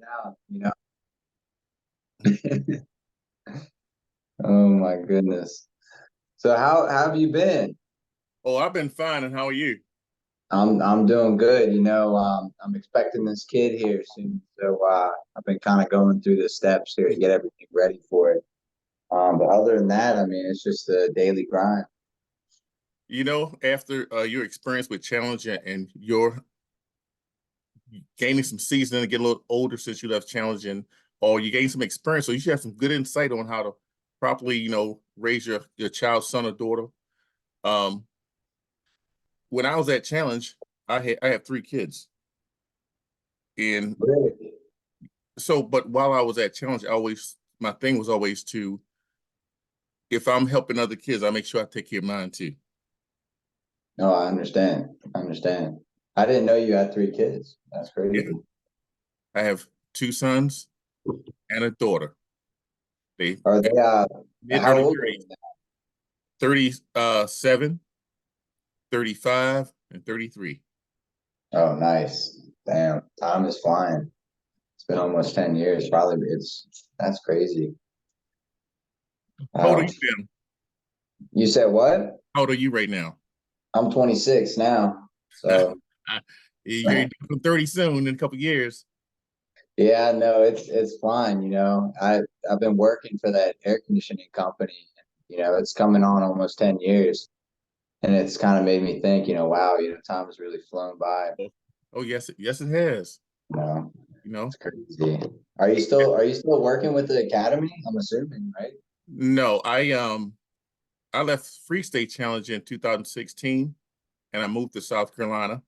out, Oh my goodness. So how have you been? Oh, I've been fine, and how are you? I'm doing good. I'm expecting this kid here soon, so I've been kind of going through the steps here to get everything ready for it. But other than that, I mean, it's just a daily grind. After your experience with Challenge and your gaining some seasoning and get a little older since you left Challenge, or you gain some experience, so you should have some good insight on how to properly, raise your child's son or daughter. Um, when I was at Challenge, I have three kids, and Really? so but while I was at Challenge, my thing was always to, if I'm helping other kids, I make sure I take care of mine too. No, I understand. I understand. I didn't know you had three kids. That's Yeah, crazy. I have two sons and a daughter. They Are they mid how early old are 30s, they 37, 35, and 33. now? Oh, nice. Damn, time is flying. It's been almost 10 years. Probably that's crazy. How old are Wow. you now? You said what? How old are you right now? I'm 26 now. So You're from 30 soon in a couple years. yeah, no, it's fine, I've been working for that air conditioning company. It's coming on almost 10 years. And it's kind of made me think, wow, time has really flown by. Oh, oh, yes, yes, it has. You know, You know, it's crazy. Are you still working with the academy? I'm assuming, right? no, I left Freestate Challenge in 2016, and I moved to South Carolina,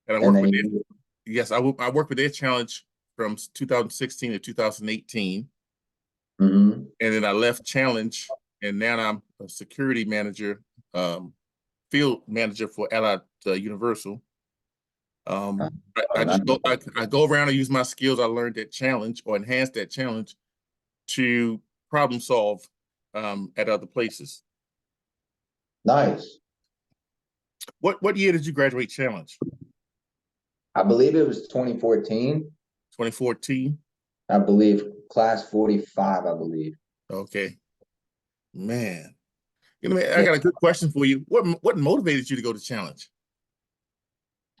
and I And worked then with it. you Yes, I worked with their challenge from 2016 to 2018, hmm and then I left Challenge, and now I'm a security manager, field manager for Allied Universal. I not, just I go around and use my skills I learned at Challenge or enhance that challenge to problem solve at other places. nice. What year did you graduate Challenge? I believe it was 2014. 2014. I believe class 45, I believe. Okay, man. I got a good question for you. What motivated you to go to Challenge?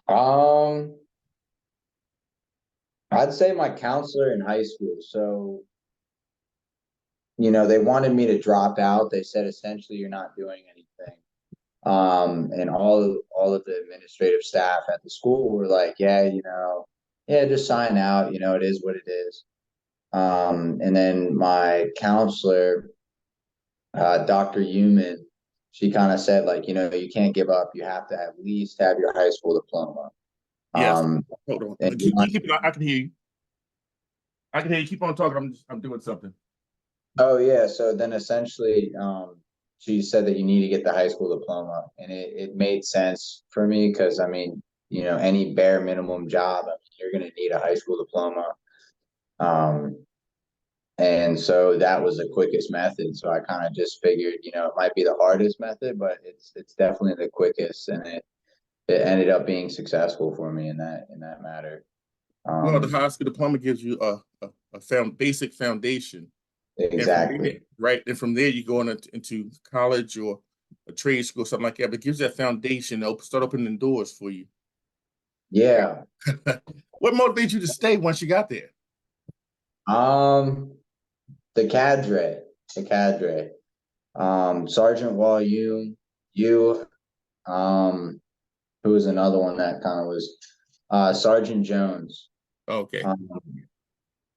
Um, I'd say my counselor in high school. So, they wanted me to drop out. They said essentially you're not doing anything. And all of the administrative staff at the school were like, yeah, yeah, just sign out, it is what it is. And then my counselor, Dr. Human, she kind of said like, you can't give up. You have to at least have your high school diploma. Yes. Um, Hold on. and I can hear you. I can hear you. Keep on talking. I'm doing something. oh yeah, so then essentially, she said that you need to get the high school diploma, and it made sense for me because I mean, any bare minimum job, I mean, you're gonna need a high school diploma. Um, and so that was the quickest method. So I kind of just figured, it might be the hardest method, but it's definitely the quickest, and it ended up being successful for me in that matter. Well, the Um, high school diploma gives you a basic foundation. And from exactly. there, right, and from there you go into college or a trade school, something like that. But it gives that foundation to start opening doors for you. Yeah. What motivated you to stay once you got there? Um, the cadre. Sergeant Walyoon, you, who was another one that kind of was, Sergeant Jones. Okay. Um,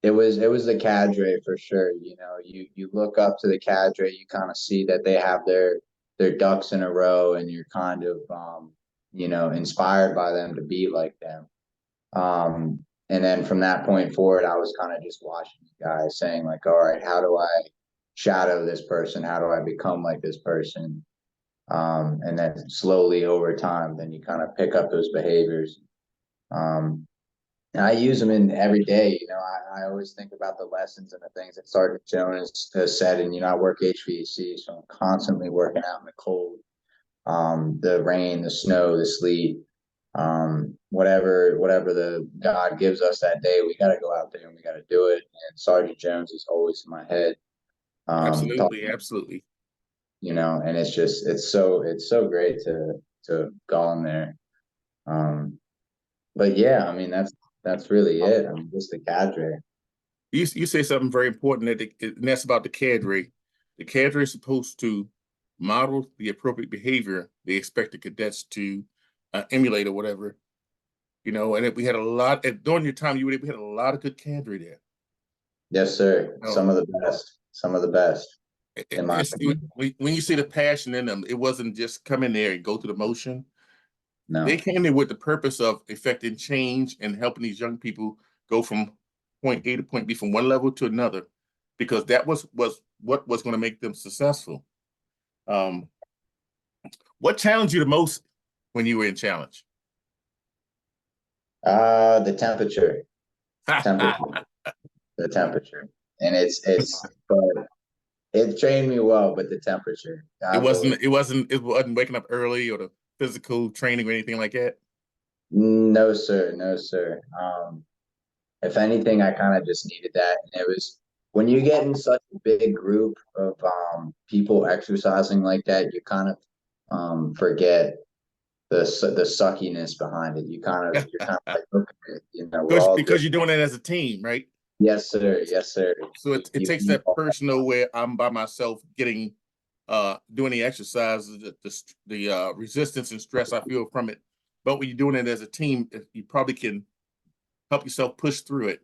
it was the cadre for sure. You look up to the cadre, you kind of see that they have their ducks in a row, and you're kind of inspired by them to be like them. And then from that point forward, I was kind of just watching you guys saying like, all right, how do I shadow this person? How do I become like this person? And then slowly over time, then you kind of pick up those behaviors. Um, and I use them in every day. I always think about the lessons and the things that Sergeant Jones has said. And, I work HVAC, so I'm constantly working out in the cold, the rain, the snow, the sleet. whatever the God gives us that day, we got to go out there and we got to do it. And Sergeant Jones is always in my head. Absolutely, absolutely. And it's so great to go in there. But yeah, I mean that's really it. I mean, just the cadre. You say something very important and that's about the cadre. The cadre is supposed to model the appropriate behavior they expect the cadets to emulate or whatever. And we had a lot during your time. We had a lot of good cadre there. Yes, sir. You know, Some of the best. Some of the best, in my opinion. when you see the passion in them, it wasn't just come in there and go through the motion. They No. came there with the purpose of effecting change and helping these young people go from point A to point B, from one level to another, because that was what was going to make them successful. Um, what challenged you the most when you were in challenge? The temperature. Temperature. The temperature. And but it trained me well, but the temperature. It wasn't waking up early or the physical training or anything like that. No, sir. No, sir. If anything, I kind of just needed that. And it was when you get in such a big group of people exercising like that, you kind of forget the suckiness behind it. You're kind of like, okay, we're all good. Because you're doing it as a team, right? Yes, sir. Yes, sir. So it takes that personal where I'm by myself getting doing the exercises, the resistance and stress I feel from it. But when you're doing it as a team, you probably can help yourself push through it.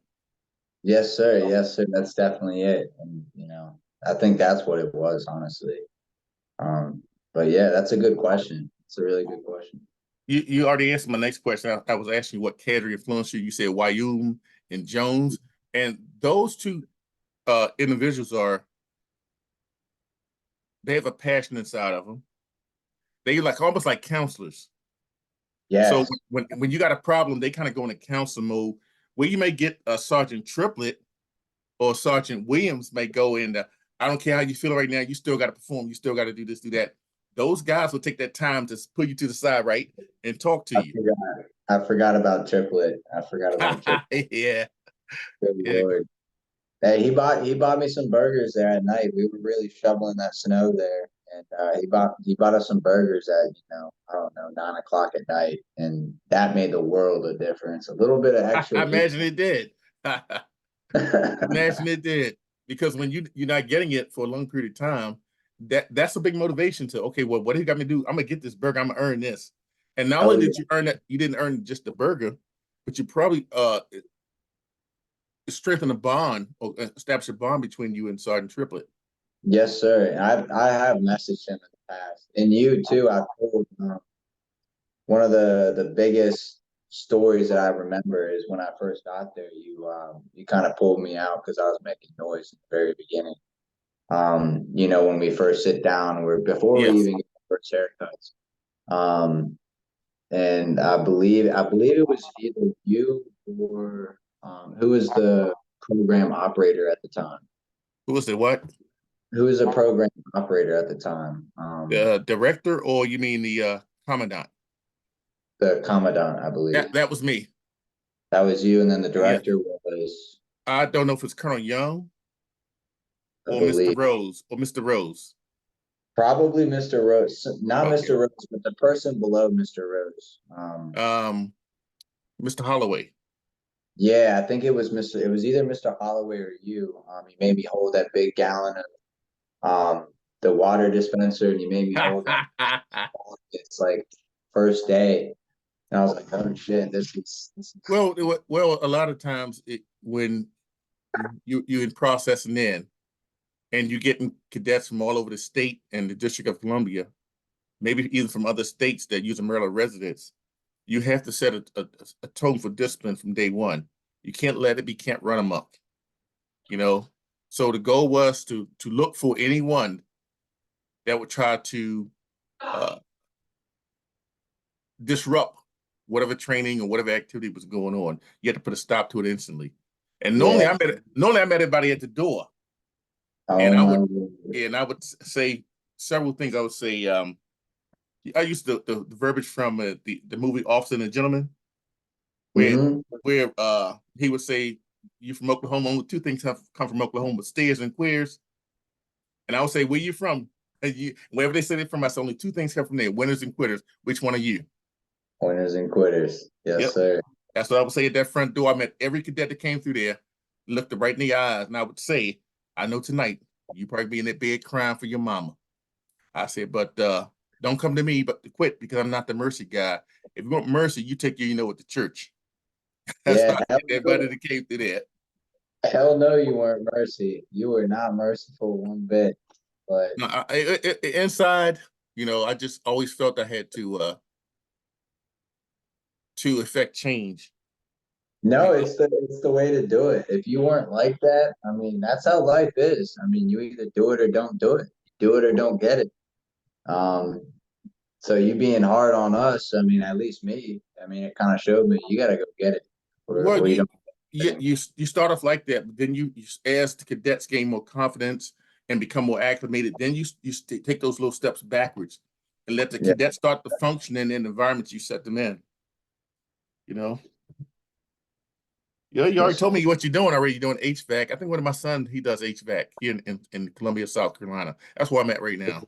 Yes, sir. Yes, sir. That's definitely it. And I think that's what it was, honestly. But yeah, that's a good question. It's a really good question. You already answered my next question. I was asking you what cadre influenced you. You said Wyum and Jones, and those two individuals they have a passion inside of them. They like almost like counselors. So Yes. when you got a problem, they kind of go into counsel mode where you may get a Sergeant Triplet or Sergeant Williams may go into, I don't care how you feel right now, you still got to perform, you still got to do this, do that. Those guys will take that time to put you to the side, right, and talk to you. I forgot about Triplet. I forgot about Triplet. Yeah, Good yeah. Lord. Hey, he bought me some burgers there at night. We were really shoveling that snow there, and he bought us some burgers at I don't know 9 o'clock at night, and that made the world of difference. A little bit of extra I heat. imagine it did. I imagine it did because when you're not getting it for a long period of time, that's a big motivation to okay, well, what do you got me do? I'm gonna get this burger. I'm gonna earn this, and not Oh only yeah. did you earn it, you didn't earn just the burger, but you probably strengthen a bond or establish a bond between you and Sergeant Triplet. Yes, sir. I have messaged him in the past, and you too. I told one of the biggest stories that I remember is when I first got there. You kind of pulled me out because I was making noise in the very beginning. When we first sit down, before we Yes, even get our first haircuts. And I believe it was either you or who was the program operator at the time. who was it? What Who was the program operator at the time? the director or you mean the commandant? The commandant, I believe. That was me. That was you, and then the Yeah, director was, I don't know if it's Colonel Young I or Mr. believe, Rose or Mr. Rose. probably Mr. Rose. Not Okay. Mr. Rose, but the person below Mr. Rose. Um, Mr. Holloway. Yeah, I think it was Mr. It was either Mr. Holloway or you. He made me hold that big gallon of the water dispenser, and you made me hold that. It's like first day, and I was like, "Oh shit, this is." Well, a lot of times when you in processing in and you're getting cadets from all over the state and the District of Columbia, maybe even from other states that use a Maryland residence, you have to set a tone for discipline from day one. You can't let it be can't run amok, you know. So the goal was to look for anyone that would try to uh, disrupt whatever training or whatever activity was going on. You had to put a stop to it instantly. And Yeah. normally I met everybody at the door, and Oh I my would Lord. say several things. I would say, I used the verbiage from the movie Officer and a Gentleman, where Hmm. he would say, "You from Oklahoma? Only two things have come from Oklahoma: stairs and queers." And I would say, "Where you from?" And wherever they said it from, I said, "Only two things come from there: winners and quitters. Which one are you?" Winners and quitters. Yes, Yep, sir. that's what I would say at that front door. I met every cadet that came through there, looked them right in the eyes, and I would say, "I know tonight you probably be in that bed crying for your mama." I said, "But don't come to me, but to quit because I'm not the mercy guy. If you want mercy, you take your, with the church." That's Yeah, how I hell get everybody no. that came through there. Hell no, you weren't mercy. You were not merciful one bit. But No, inside, I just always felt I had to affect change. no, You it's the way to do it. If you weren't like that, I mean, that's how life is. I mean, you either do it or don't do it. Do it or don't get it. Um, so you being hard on us, I mean, at least me, I mean, it kind of showed me you gotta go get it. well, Or you don't get it. you start off like that, but then as the cadets gain more confidence and become more acclimated, then you take those little steps backwards and let the Yeah. cadets start to function in the environments you set them in. You know, you already Yes. told me what you're doing already. You're doing HVAC. I think one of my sons he does HVAC here in Columbia, South Carolina. That's where I'm at right now.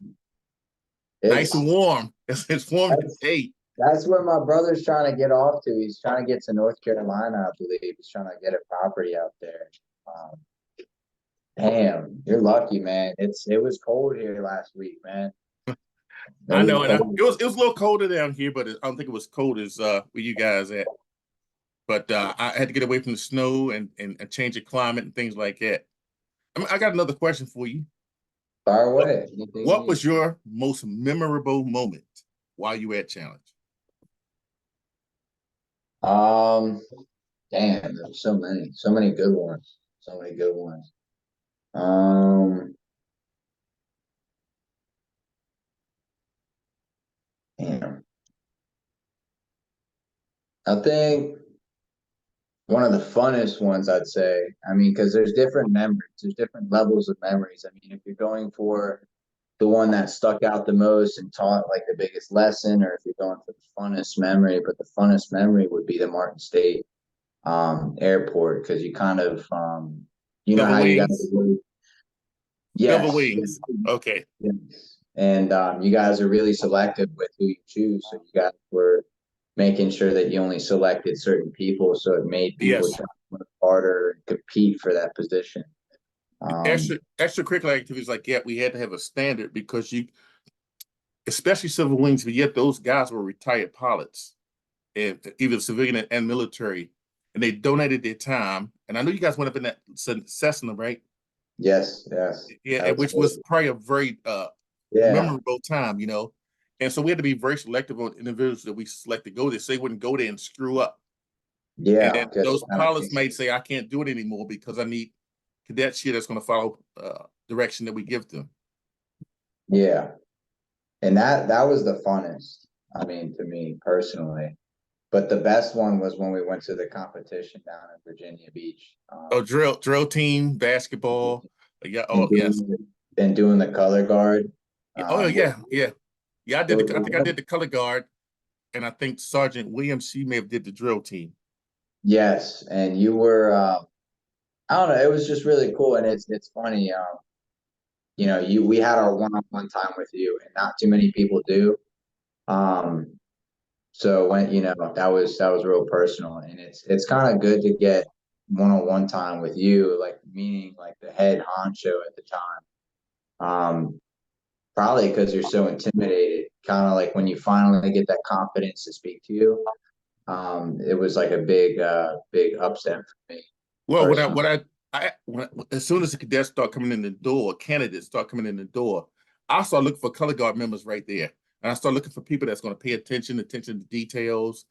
Nice and It's warm. It's warm that's today. that's where my brother's trying to get off to. He's trying to get to North Carolina, I believe. He's trying to get a property out there. Um, Damn, you're lucky, man. It was cold here last week, man. It I was know, and cold. it was a little colder down here, but I don't think it was cold as where you guys at. But I had to get away from the snow and change the climate and things like that. I got another question for you. Far What, away. Anything you what need. was your most memorable moment while you were at Challenge? Um, Damn, there were so many good ones, so many good ones. Um, Damn, I think one of the funnest ones I'd say. I mean, because there's different memories, there's different levels of memories. I mean, if you're going for the one that stuck out the most and taught like the biggest lesson, or if you're going for the funnest memory, but the funnest memory would be the Martin State airport because you kind of you know Silver how you got Wings. to Silver yes, Wings. Okay. yes. And you guys are really selective with who you choose, so you guys were making sure that you only selected certain people, so it made people Yes. try to work harder and compete for that position. um Extracurricular activities like that, we had to have a standard because especially Silver Wings, but yet those guys were retired pilots, and either civilian and military, and they donated their time. And I know you guys went up in that Cessna, right? yes, yes, Yeah, which was absolutely. probably a very Yeah, memorable time, And so we had to be very selective on individuals that we select to go there, so they wouldn't go there and screw up. And yeah, then because those pilots might say, "I can't do it anymore because I need cadets here that's going to follow direction that we give them." yeah. And that was the funnest, I mean, to me personally. But the best one was when we went to the competition down in Virginia Beach. Oh, drill team, basketball. Yeah. And Oh, yes. doing the color guard. Yeah. Oh, With yeah. Yeah. Yeah. I think I did the color guard, and I think Sergeant Williams, she may have did the drill team. yes, and you were I don't know, it was just really cool, and it's funny. You know, we had our one-on-one time with you, and not too many people do. Um, so when that was real personal, and it's kind of good to get one-on-one time with you, like meaning like the head honcho at the time. Probably because you're so intimidated, kind of like when you finally get that confidence to speak to you. It was like a big upset for me Well, personally. as soon as the cadets start coming in the door, candidates start coming in the door, I start looking for color guard members right there, and I start looking for people that's going to pay attention to details.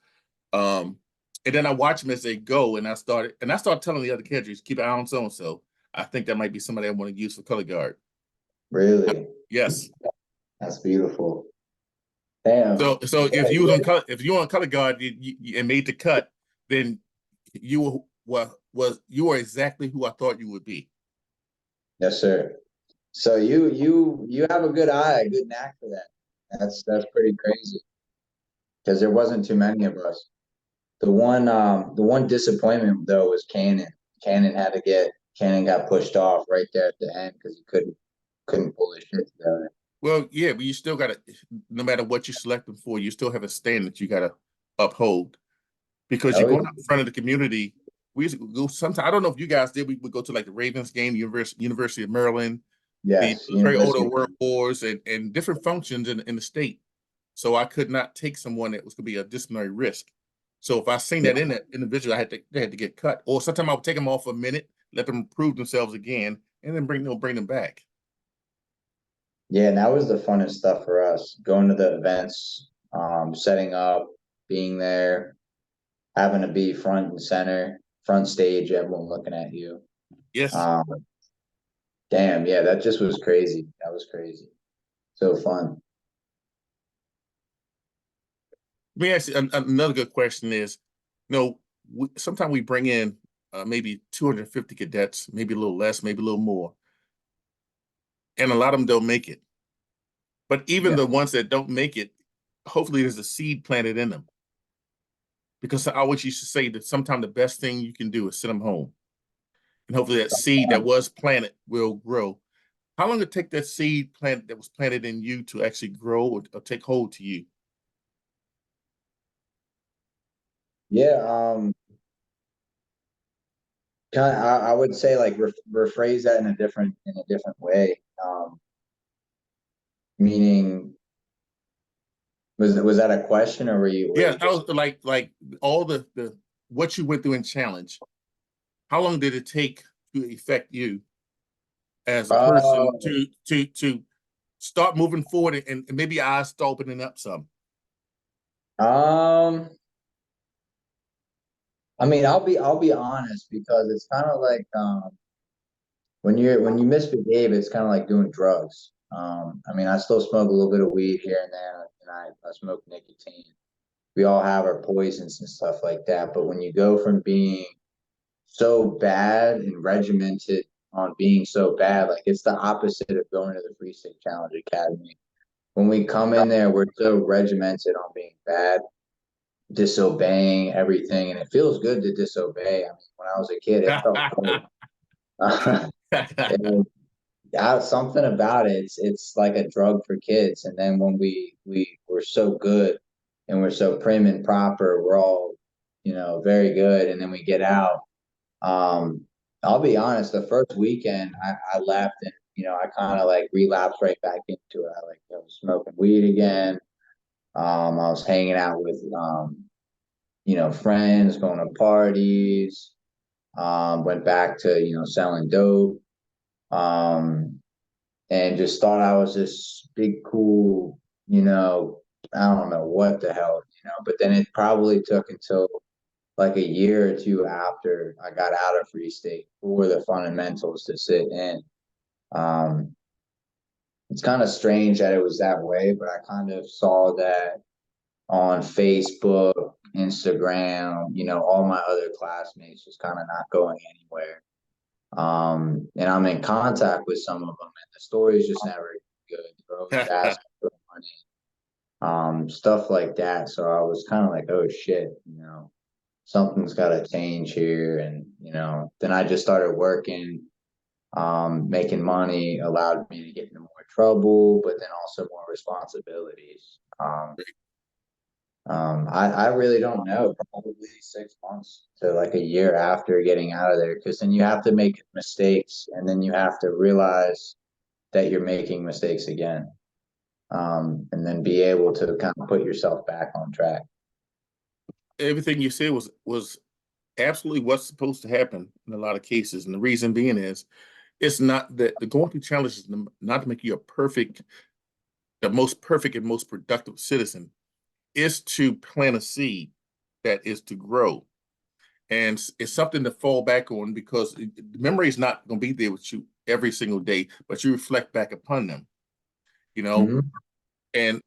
Um, and then I watch them as they go, and I start telling the other cadets, keep an eye on so and so. I think that might be somebody I want to use for color guard. Really, Yes. that's beautiful. Damn. So if you was on color guard and made the cut, then you were exactly who I thought you would be. Yes, sir. So you have a good eye, a good knack for that. That's pretty crazy because there wasn't too many of us. The one disappointment though was Cannon. Cannon got pushed off right there at the end because he couldn't pull his shit together. Well, yeah, but you still got to, no matter what you select them for, you still have a standard you got to uphold because you're Oh going out in front of the community. We used to go sometimes. I don't know if you guys did. We would go to like the Ravens game, University of Maryland, the yes, Military University. Order of World Wars, and different functions in the state. So I could not take someone that was going to be a disciplinary risk. So if I seen that in that individual, they had to get cut. Or sometimes I would take them off for a minute, let them prove themselves again, and then bring them back. Yeah, and that was the funnest stuff for us. Going to the events, setting up, being there, having to be front and center, front stage, everyone looking at you. Yes. Um, damn, yeah, that just was crazy. That was crazy. So fun. Let me ask you another good question is, you know, sometimes we bring in maybe 250 cadets, maybe a little less, maybe a little more, and a lot of them don't make it. But even Yeah. the ones that don't make it, hopefully there's a seed planted in them. Because I always used to say that sometimes the best thing you can do is send them home. And hopefully that seed that was planted will grow. How long did it take that seed plant that was planted in you to actually grow or take hold to you? Yeah, I would say like rephrase that in a different way. Meaning, was that a question or were Yeah, you I just was like all the what you went through in challenge. How long did it take to affect you as a person uh to start moving forward and maybe eyes start opening up some? um I mean I'll be honest because it's kind of like when you misbehave it's kind of like doing drugs. I mean I still smoke a little bit of weed here and there and I smoke nicotine. We all have our poisons and stuff like that, but when you go from being so bad and regimented on being so bad. Like it's the opposite of going to the Freestate Challenge Academy. When we come in there, we're so regimented on being bad, disobeying everything, and it feels good to disobey. I mean, when I was a kid, it felt good. And something about it, it's like a drug for kids. And then when we're so good and we're so prim and proper, we're all very good, and then we get out. Um, I'll be honest, the first weekend I left and I kind of like relapsed right back into it. I was smoking weed again. I was hanging out with friends, going to parties, went back to, selling dope. Um, and just thought I was this big cool, I don't know what the hell, but then it probably took until like a year or two after I got out of Free State for the fundamentals to sit in. Um, it's kind of strange that it was that way, but I kind of saw that on Facebook, Instagram, all my other classmates just kind of not going anywhere. And I'm in contact with some of them, and the story's just never good. They're always asking for money, stuff like that. So I was kind of like, oh shit, something's got to change here. And, then I just started working, making money allowed me to get into more trouble, but then also more responsibilities. I really don't know, probably 6 months to like a year after getting out of there, because then you have to make mistakes and then you have to realize that you're making mistakes again. And then be able to kind of put yourself back on track. Everything you said was absolutely what's supposed to happen in a lot of cases. And the reason being is it's not that the going through challenges not to make you the most perfect and most productive citizen, is to plant a seed that is to grow. And it's something to fall back on because the memory is not going to be there with you every single day, but you reflect back upon them, you know. Mm-hmm. And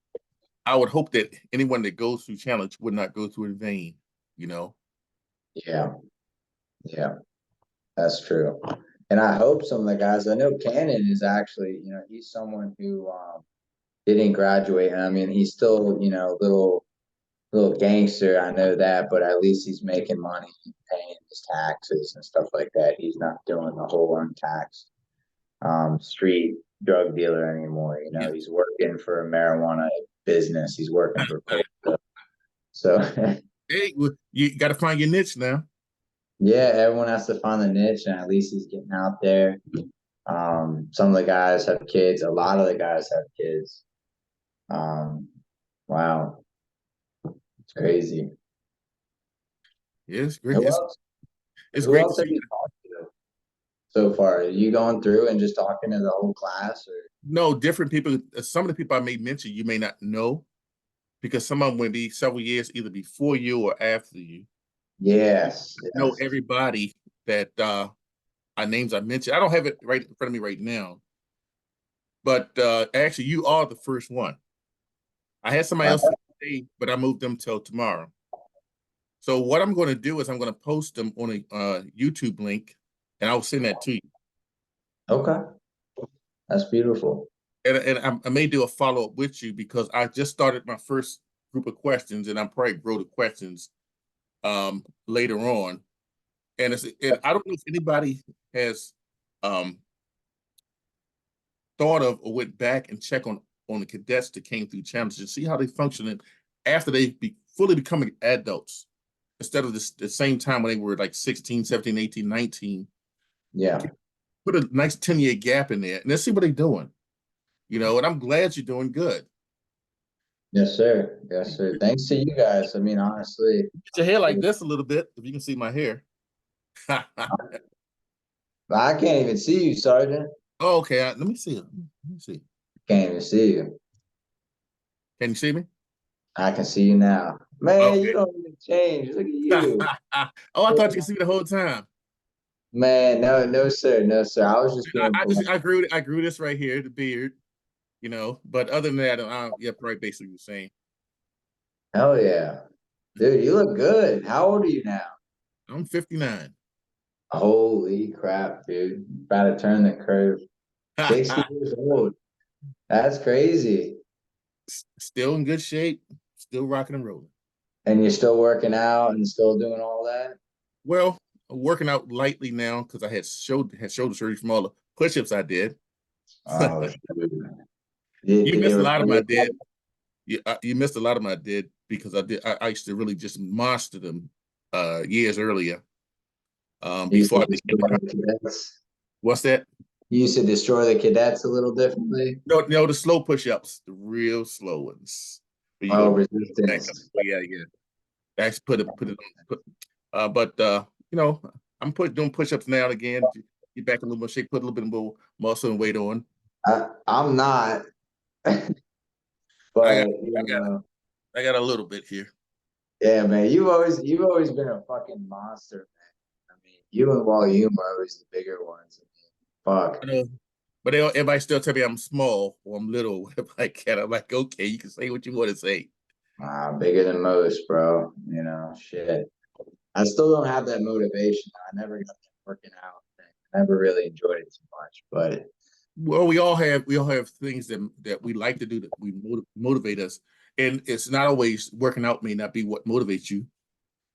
I would hope that anyone that goes through challenge would not go through in vain, you know. Yeah, yeah, that's true. And I hope some of the guys I know Cannon is actually, he's someone who didn't graduate. And I mean, he's still, you know, little gangster. I know that, but at least he's making money, paying his taxes and stuff like that. He's not doing the whole untaxed street drug dealer anymore. You know, Yeah. he's working for a marijuana business. He's working for Coke. So Hey, well, you got to find your niche now. yeah, everyone has to find the niche, and at least he's getting out there. Some of the guys have kids. A lot of the guys have kids. Um, wow, it's crazy. Yeah, it's great. Who else? It's Who great to else have see. you talked to so far? Are you going through and just talking to the whole class, or? No, different people. Some of the people I may mention you may not know because some of them will be several years either before you or after you. Yes, Know yes. everybody that our names I mentioned. I don't have it right in front of me right now, but actually, you are the first one. I had somebody else Wow. for today, but I moved them till tomorrow. So what I'm going to do is I'm going to post them on a YouTube link, and I'll send that to you. Okay, that's beautiful. And I may do a follow up with you because I just started my first group of questions, and I'm probably grow the questions later on. And I don't know if anybody has um, thought of or went back and check on the cadets that came through challenges and see how they functioning after they be fully becoming adults instead of the same time when they were like 16, 17, 18, 19. Yeah. Put a nice 10-year gap in there and let's see what they're doing. You know, and I'm glad you're doing good. Yes, sir. Yes, sir. Thanks to you guys. I mean, honestly, Get your hair like this a little bit, if you can see my hair. I can't even see you, Sergeant. Oh, okay, let me see it. Let me see. Can't even see you. Can you see me? I can see you now. Man, you Okay. don't even change. Look at you. Oh, I thought you could see me the whole time. Man, no, no, sir. No, sir. I was just being I polite. just I grew this right here, the beard, you know. But other than that, yeah, probably basically the same. Hell yeah. Dude, you look good. How old are you now? I'm 59. Holy crap, dude. About to turn the curve. 60 years old. That's crazy. Still in good shape, still rocking and rolling. And you're still working out and still doing all that? Well, I'm working out lightly now because I had shoulder surgery from all the push-ups I did. Oh, shoot. You Did it missed a lot of my really? did. You missed a lot of my did because I used to really just monster them years earlier. You used Before to I became destroy a the cadets. what's that? You used to destroy the cadets a little differently. No, the slow push-ups, the real slow ones. Where you Oh, go back up. resistance. Oh, yeah, yeah. Actually put it on but you know, I'm doing push-ups now and again. Get back in a little more shape, put a little bit more muscle and weight on. I'm not, I got but I got I got a little bit here. yeah, man, you've always been a fucking monster, man. I mean, you and Wall are always the bigger ones. I mean, fuck. I know, but everybody still tell me I'm small or I'm little, whatever I can. I'm like, okay, you can say what you want to say. Bigger than most, bro. You know, shit. I still don't have that motivation. I never got that working out thing. I never really enjoyed it too much, but Well, we all have things that we like to do that we motivate us, and it's not always working out may not be what motivates you.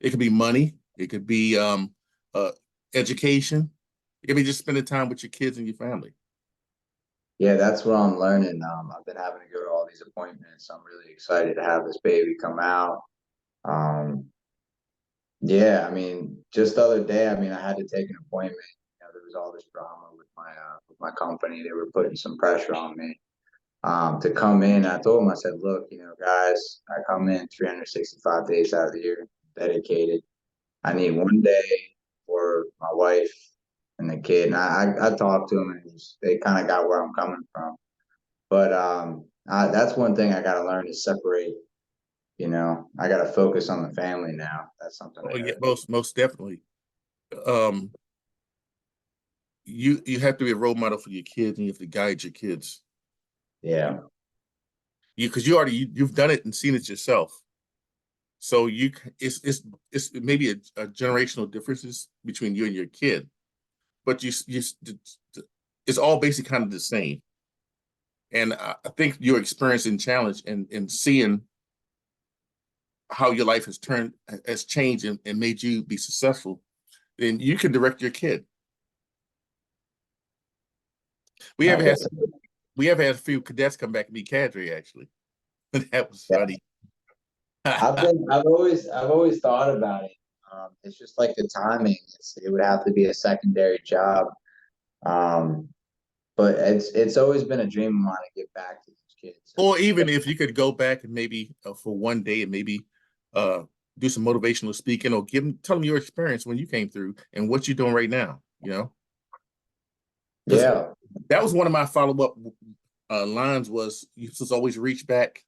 It could be money. It could be uh, education. It could be just spending time with your kids and your family. yeah, that's what I'm learning. I've been having to go to all these appointments. I'm really excited to have this baby come out. Um, yeah, I mean, just the other day, I mean, I had to take an appointment. You know, there was all this drama with my company. They were putting some pressure on me to come in. I told them, I said, look, you know, guys, I come in 365 days out of the year, dedicated. I need one day for my wife and the kid. And I talked to them, and they kind of got where I'm coming from. But that's one thing I got to learn to separate. You know, I got to focus on the family now. That's something I Oh got yeah, to do. most definitely. Um, you have to be a role model for your kids, and you have to guide your kids. Yeah. Because you've done it and seen it yourself. So it's maybe a generational differences between you and your kid, but you it's all basically kind of the same. And I think your experience and challenge and seeing how your life has changed and made you be successful, then you can direct your kid. We have I had guess. we have had a few cadets come back and be cadre actually. That was Yeah. funny. I've always thought about it. It's just like the timing. It would have to be a secondary job. Um, but it's always been a dream of mine to get back to these kids. I Or mean, even if you could go back and maybe for one day and maybe uh, do some motivational speaking or tell them your experience when you came through and what you're doing right now, because yeah, that was one of my follow-up lines was you just always reach back,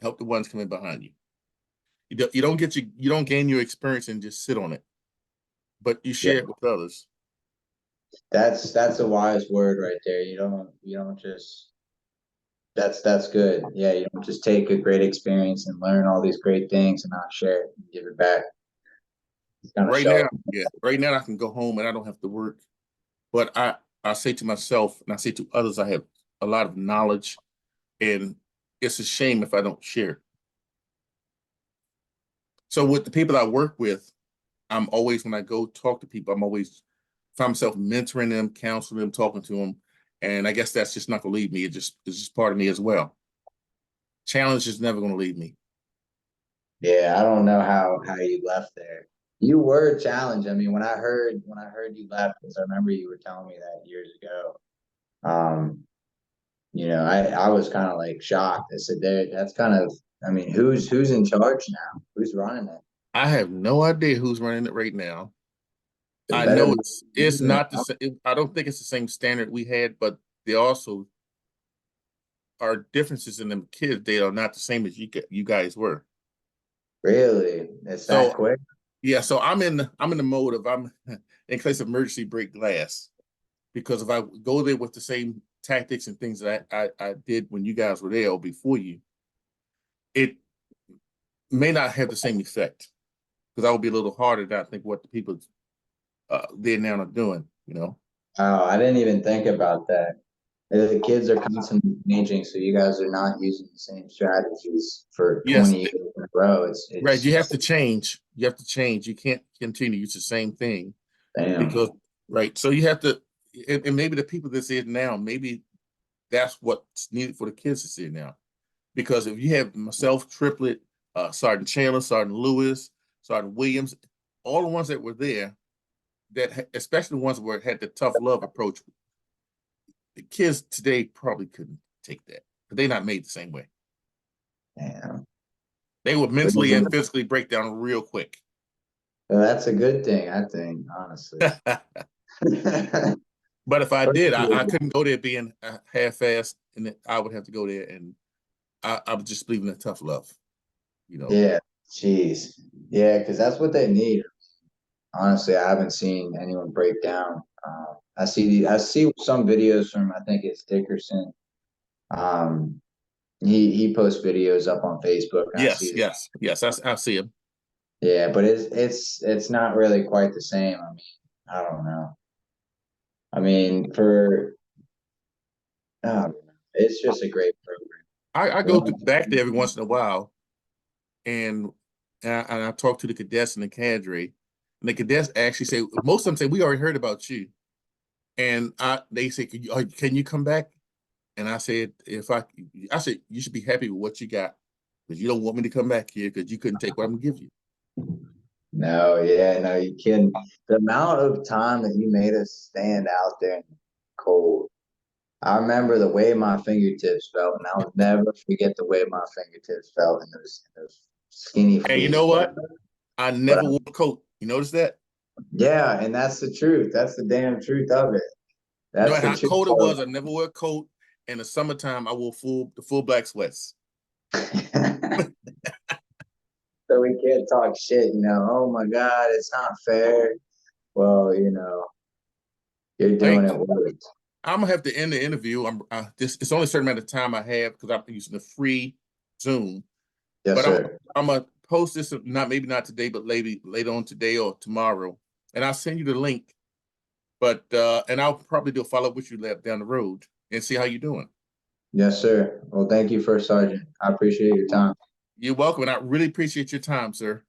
help the ones coming behind you. You don't gain your experience and just sit on it, but you yeah. share it with others. That's a wise word right there. You don't just that's good. Yeah, you don't just take a great experience and learn all these great things and not share it and give it back. It's gonna Right show. now, yeah, right now I can go home and I don't have to work. But I say to myself and I say to others, I have a lot of knowledge, and it's a shame if I don't share. So with the people I work with, I'm always when I go talk to people, I'm always find myself mentoring them, counseling them, talking to them, and I guess that's just not going to leave me. It's just part of me as well. Challenge is never going to leave me. Yeah, I don't know how you left there. You were challenged. I mean, when I heard you left, because I remember you were telling me that years ago. Um, I was kind of like shocked. I said, "There, that's kind of. I mean, who's in charge now? Who's running it? I have no idea who's running it right now. It I better know be." it's not the same. I don't think it's the same standard we had, but they also are differences in them kids. They are not the same as you guys were. Really, it's that So quick? yeah, so I'm in the mode of I'm in case of emergency break glass because if I go there with the same tactics and things that I did when you guys were there or before you, it may not have the same effect because I would be a little harder than I think what the people there now are doing. Oh, I didn't even think about that. The kids are constantly changing, so you guys are not using the same strategies for Yes, 20 years in a row. It's right. it's You have to change. You have to change. You can't continue to use the same thing damn. because right. So you have to, and maybe the people that's in now, maybe that's what's needed for the kids to see now. Because if you have myself, Triplet, Sergeant Chandler, Sergeant Lewis, Sergeant Williams, all the ones that were there, especially the ones where it had the tough love approach, the kids today probably couldn't take that. But they're not made the same way. Damn. They would mentally and physically break down real quick. Well, that's a good thing, I think, honestly. But if I did, I couldn't go there being half-assed, and I would have to go there, and I would just believe in the tough love. Yeah, jeez. Yeah, because that's what they need. Honestly, I haven't seen anyone break down. I see some videos from I think it's Dickerson. Um, he posts videos up on Facebook, and I Yes, see. yes, yes. I see him. Yeah, but it's not really quite the same. I mean, I don't know. I mean, I don't know. It's just a great I go back there program. every once in a while, and I talk to the cadets and the cadre, and the cadets actually say most of them say we already heard about you, and they say can you come back? And I said I said you should be happy with what you got because you don't want me to come back here because you couldn't take what I'm gonna give you. No, yeah, no, you kidding. The amount of time that you made us stand out there in the cold. I remember the way my fingertips felt, and I'll never forget the way my fingertips felt in those skinny And you fleece know what? clothes. I But never wore a coat. You notice that? yeah, and that's the truth. That's the damn truth of it. No That's matter the how truth cold it of was, I never wore a coat. In the summertime, I wore the full black sweats. it. So we can't talk shit, Oh my God, it's not fair. Well, you're I doing it worse. I'm gonna have to end the interview. It's only a certain amount of time I have because I'm using the free Zoom. Yes, But I'm sir. I'm gonna post this maybe not today, but maybe later on today or tomorrow, and I'll send you the link. But and I'll probably do a follow up with you down the road and see how you're doing. Yes, sir. Well, thank you, First Sergeant. I appreciate your time. You're welcome, and I really appreciate your time, sir.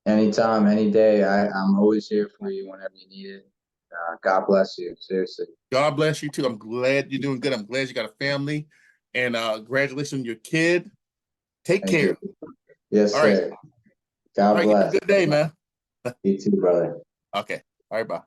Anytime, any day. I'm always here for you whenever you need it. God bless you. Seriously. God bless you too. I'm glad you're doing good. I'm glad you got a family, and congratulations on your kid. Take Thank you. care. Yes, All right. sir. All God right. You have a bless. good day, man. You too, brother. Okay. All right. Bye.